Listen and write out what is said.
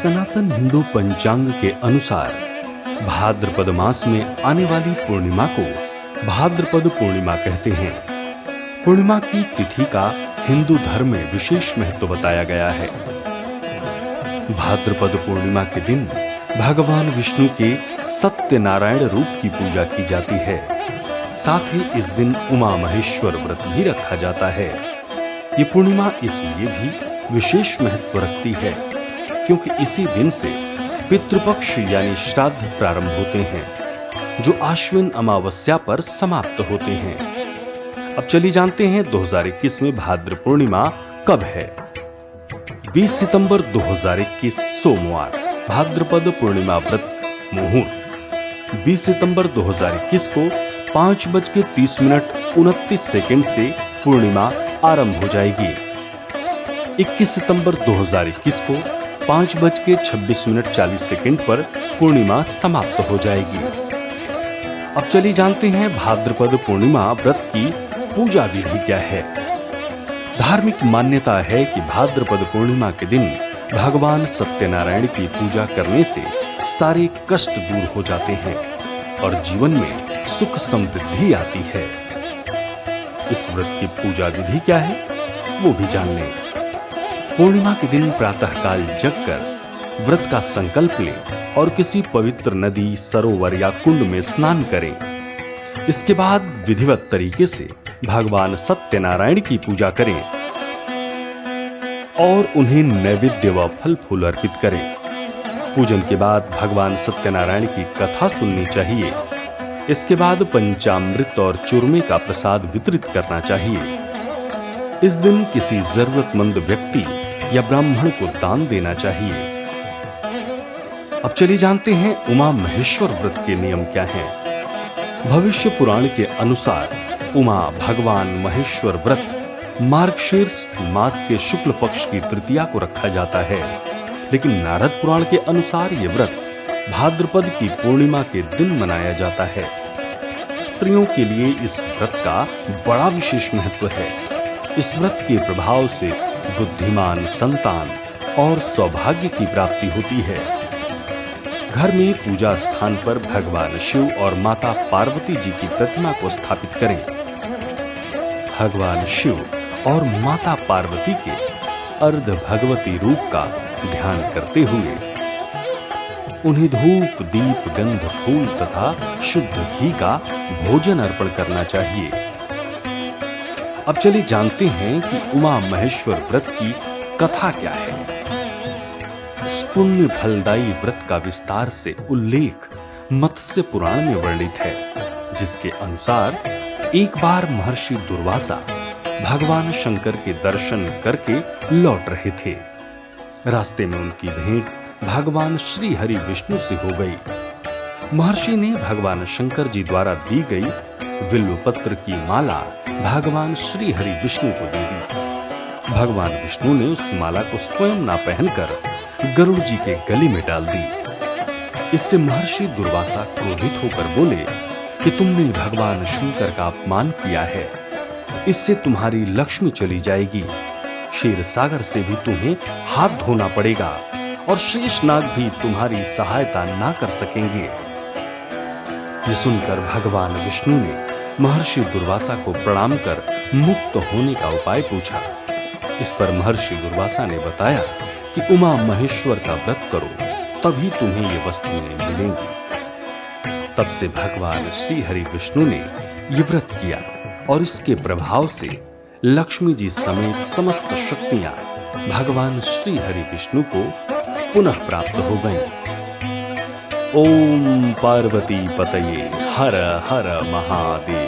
सनातन हिंदू पंचांग के अनुसार भाद्रपद मास में आने वाली पूर्णिमा को भाद्रपद पूर्णिमा कहते हैं। पूर्णिमा की तिथि का हिंदू धर्म में विशेष महत्व बताया गया है। भाद्रपद पूर्णिमा के दिन भगवान विष्णु के सत्यनारायण रूप की पूजा की जाती है। साथ ही इस दिन उमा महेश्वर व्रत भी रखा जाता है। ये पूर्णिमा इसलिए भी विशेष महत्व रखती है क्योंकि इसी दिन से पितृपक्ष यानी श्राद्ध प्रारंभ होते हैं, जो आश्विन अमावस्या पर समाप्त होते हैं। अब चलिए जानते हैं 2021 में भाद्र पूर्णिमा कब है। 20 सितंबर 2021 सोमवार भाद्रपद पूर्णिमा व्रत मुहूर्त 20 सितंबर 2021 को 5:30 से पूर्णिमा आरंभ हो जाएगी। 21 सितंबर 2021 को 5:26 पर पूर्णिमा समाप्त हो जाएगी। अब चलिए जानते हैं भाद्रपद पूर्णिमा व्रत की पूजा विधि क्या है। धार्मिक मान्यता है कि भाद्रपद पूर्णिमा के दिन भगवान सत्यनारायण की पूजा करने से सारे कष्ट दूर हो जाते हैं और जीवन में सुख समृद्धि आती है। इस व्रत की पूजा विधि क्या है वो भी जान लें। पूर्णिमा के दिन प्रातःकाल जगकर व्रत का संकल्प लें और किसी पवित्र नदी, सरोवर या कुंड में स्नान करें। इसके बाद विधिवत तरीके से भगवान सत्यनारायण की पूजा करें और उन्हें नैवेद्य व फल फूल अर्पित करें। पूजन के बाद भगवान सत्यनारायण की कथा सुननी चाहिए। इसके बाद पंचामृत और चूरमे का प्रसाद वितरित करना चाहिए। इस दिन किसी जरूरतमंद व्यक्ति या ब्राह्मण को दान देना चाहिए। अब चलिए जानते हैं उमा महेश्वर व्रत के नियम क्या हैं। भविष्य पुराण के अनुसार उमा भगवान महेश्वर व्रत मार्गशीर्ष मास के शुक्ल पक्ष की तृतीया को रखा जाता है, लेकिन नारद पुराण के अनुसार यह व्रत भाद्रपद की पूर्णिमा के दिन मनाया जाता है। स्त्रियों के लिए इस व्रत का बड़ा विशेष महत्व है। इस व्रत के प्रभाव से बुद्धिमान संतान और सौभाग्य की प्राप्ति होती है। घर में पूजा स्थान पर भगवान शिव और माता पार्वती जी की प्रतिमा को स्थापित करें। भगवान शिव और माता पार्वती के अर्ध भगवती रूप का ध्यान करते हुए उन्हें धूप, दीप, गंध, फूल तथा शुद्ध घी का भोजन अर्पण करना चाहिए। अब चलिए जानते हैं कि उमा महेश्वर व्रत की कथा क्या है। इस पुण्य फलदायी व्रत का विस्तार से उल्लेख मत्स्य पुराण में वर्णित है, जिसके अनुसार एक बार महर्षि दुर्वासा भगवान शंकर के दर्शन करके लौट रहे थे। रास्ते में उनकी भेंट भगवान श्री हरि विष्णु से हो गई। महर्षि ने भगवान शंकर जी द्वारा दी गई बिल्वपत्र की माला भगवान श्री हरि विष्णु को दे दी। भगवान विष्णु ने उस माला को स्वयं ना पहनकर गरुड़ जी के गले में डाल दी। इससे महर्षि दुर्वासा क्रोधित होकर बोले कि तुमने भगवान शंकर का अपमान किया है, इससे तुम्हारी लक्ष्मी चली जाएगी। क्षीर सागर से भी तुम्हें हाथ धोना पड़ेगा और शेषनाग भी तुम्हारी सहायता ना कर सकेंगे। ये सुनकर भगवान विष्णु ने महर्षि दुर्वासा को प्रणाम कर मुक्त होने का उपाय पूछा। इस पर महर्षि दुर्वासा ने बताया कि उमा महेश्वर का व्रत करो, तभी तुम्हें ये वस्तुएं मिलेंगी। तब से भगवान श्री हरि विष्णु ने ये व्रत किया और इसके प्रभाव से लक्ष्मी जी समेत समस्त शक्तियां भगवान श्री हरि विष्णु को पुनः प्राप्त हो गईं। ओम पार्वती पतये हर हर महादेव।